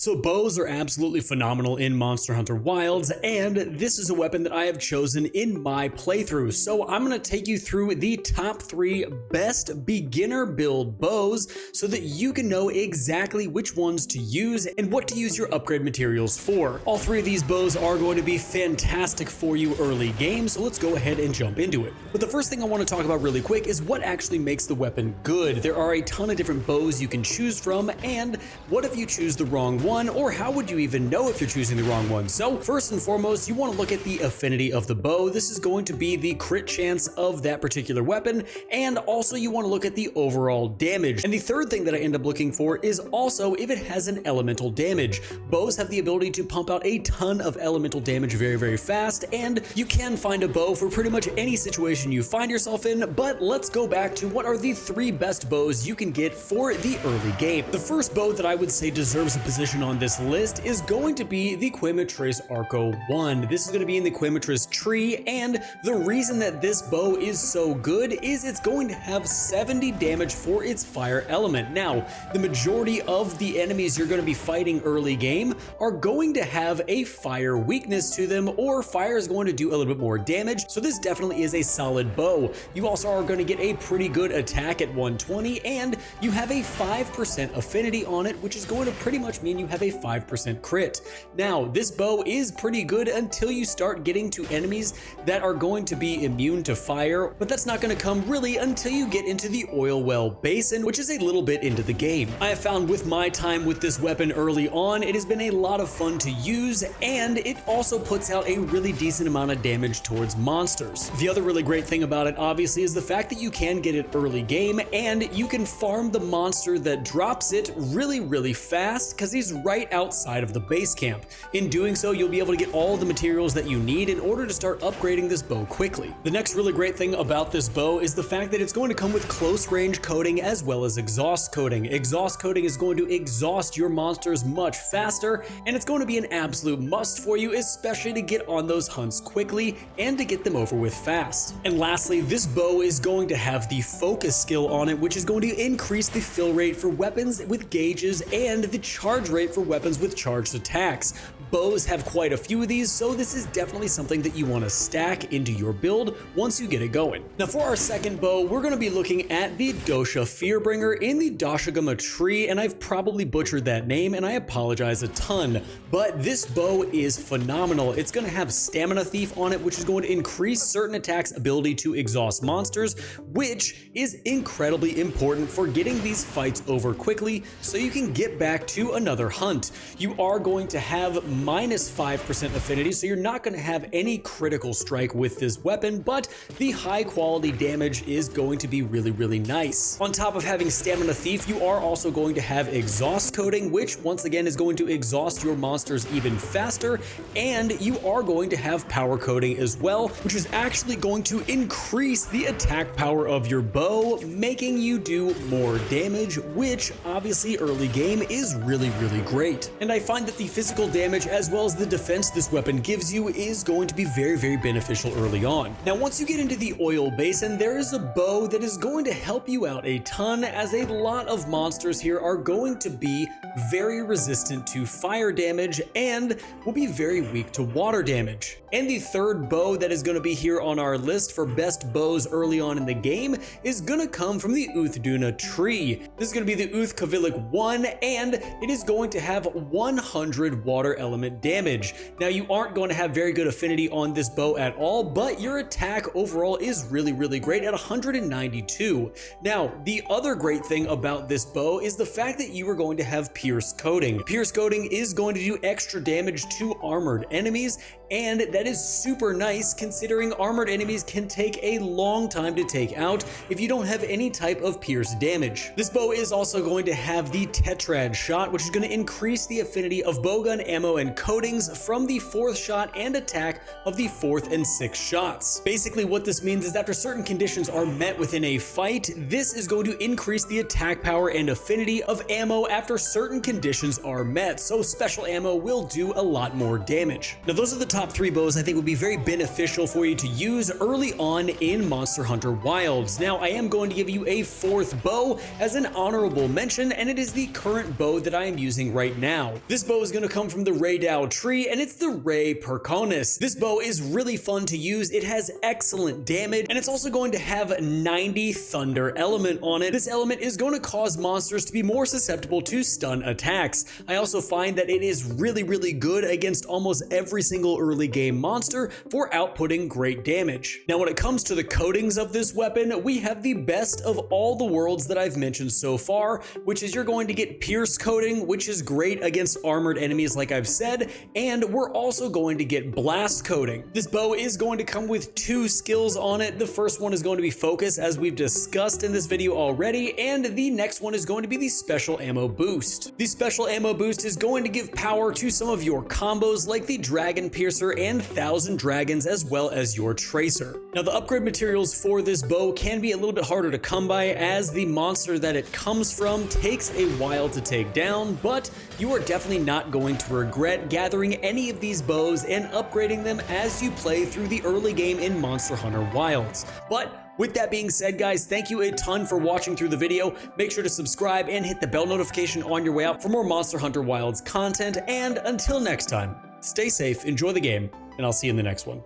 So bows are absolutely phenomenal in Monster Hunter Wilds, and this is a weapon that I have chosen in my playthrough. So I'm going to take you through the top 3 best beginner build bows so that you can know exactly which ones to use and what to use your upgrade materials for. All 3 of these bows are going to be fantastic for you early game, so let's go ahead and jump into it. But the first thing I want to talk about really quick is what actually makes the weapon good. There are a ton of different bows you can choose from, and what if you choose the wrong one, or how would you even know if you're choosing the wrong one? So first and foremost, you want to look at the affinity of the bow. This is going to be the crit chance of that particular weapon, and also you want to look at the overall damage. And the third thing that I end up looking for is also if it has an elemental damage. Bows have the ability to pump out a ton of elemental damage very, very fast, and you can find a bow for pretty much any situation you find yourself in. But let's go back to what are the 3 best bows you can get for the early game. The first bow that I would say deserves a position on this list is going to be the Quematrice Arco 1. This is going to be in the Quematrice tree, and the reason that this bow is so good is it's going to have 70 damage for its fire element. Now, the majority of the enemies you're going to be fighting early game are going to have a fire weakness to them, or fire is going to do a little bit more damage, so this definitely is a solid bow. You also are going to get a pretty good attack at 120, and you have a 5% affinity on it, which is going to pretty much mean you have a 5% crit. Now, this bow is pretty good until you start getting to enemies that are going to be immune to fire, but that's not going to come really until you get into the Oil Well Basin, which is a little bit into the game. I have found with my time with this weapon early on, it has been a lot of fun to use, and it also puts out a really decent amount of damage towards monsters. The other really great thing about it, obviously, is the fact that you can get it early game, and you can farm the monster that drops it really, really fast, because he's right outside of the base camp. In doing so, you'll be able to get all the materials that you need in order to start upgrading this bow quickly. The next really great thing about this bow is the fact that it's going to come with close range coating as well as exhaust coating. Exhaust coating is going to exhaust your monsters much faster, and it's going to be an absolute must for you, especially to get on those hunts quickly and to get them over with fast. And lastly, this bow is going to have the focus skill on it, which is going to increase the fill rate for weapons with gauges and the charge rate for weapons with charged attacks. Bows have quite a few of these, so this is definitely something that you want to stack into your build once you get it going. Now for our second bow, we're going to be looking at the Dosha Fearbringer in the Dashagama tree, and I've probably butchered that name and I apologize a ton, but this bow is phenomenal. It's going to have Stamina Thief on it, which is going to increase certain attacks' ability to exhaust monsters, which is incredibly important for getting these fights over quickly so you can get back to another hunt. You are going to have minus 5% affinity, so you're not going to have any critical strike with this weapon, but the high quality damage is going to be really, really nice. On top of having Stamina Thief, you are also going to have exhaust coating, which once again is going to exhaust your monsters even faster, and you are going to have power coating as well, which is actually going to increase the attack power of your bow, making you do more damage, which obviously early game is really, really great. And I find that the physical damage as well as the defense this weapon gives you is going to be very, very beneficial early on. Now, once you get into the Oil Basin, there is a bow that is going to help you out a ton, as a lot of monsters here are going to be very resistant to fire damage and will be very weak to water damage. And the third bow that is going to be here on our list for best bows early on in the game is going to come from the Uthduna tree. This is going to be the Uthkavilik 1, and it is going to have 100 water element damage. Now, you aren't going to have very good affinity on this bow at all, but your attack overall is really, really great at 192. Now, the other great thing about this bow is the fact that you are going to have Pierce Coating. Pierce Coating is going to do extra damage to armored enemies, and that is super nice considering armored enemies can take a long time to take out if you don't have any type of pierce damage. This bow is also going to have the Tetrad shot, which is going to increase the affinity of bowgun ammo and coatings from the 4th shot and attack of the 4th and 6th shots. Basically what this means is after certain conditions are met within a fight, this is going to increase the attack power and affinity of ammo after certain conditions are met, so special ammo will do a lot more damage. Now those are the top 3 bows I think would be very beneficial for you to use early on in Monster Hunter Wilds. Now I am going to give you a 4th bow as an honorable mention, and it is the current bow that I am using right now. This bow is going to come from the Raydao tree, and it's the Ray Perconis. This bow is really fun to use. It has excellent damage, and it's also going to have 90 thunder element on it. This element is going to cause monsters to be more susceptible to stun attacks. I also find that it is really good against almost every single early game monster for outputting great damage. Now, when it comes to the coatings of this weapon, we have the best of all the worlds that I've mentioned so far, which is you're going to get Pierce coating, which is great against armored enemies like I've said, and we're also going to get Blast coating. This bow is going to come with 2 skills on it. The first one is going to be Focus, as we've discussed in this video already, and the next one is going to be the Special Ammo Boost. The Special Ammo Boost is going to give power to some of your combos like the Dragon Piercer and 1000 Dragons, as well as your Tracer. Now, the upgrade materials for this bow can be a little bit harder to come by, as the monster that it comes from takes a while to take down, but you are definitely not going to regret gathering any of these bows and upgrading them as you play through the early game in Monster Hunter Wilds. But with that being said, guys, thank you a ton for watching through the video. Make sure to subscribe and hit the bell notification on your way out for more Monster Hunter Wilds content. And until next time, stay safe, enjoy the game, and I'll see you in the next one.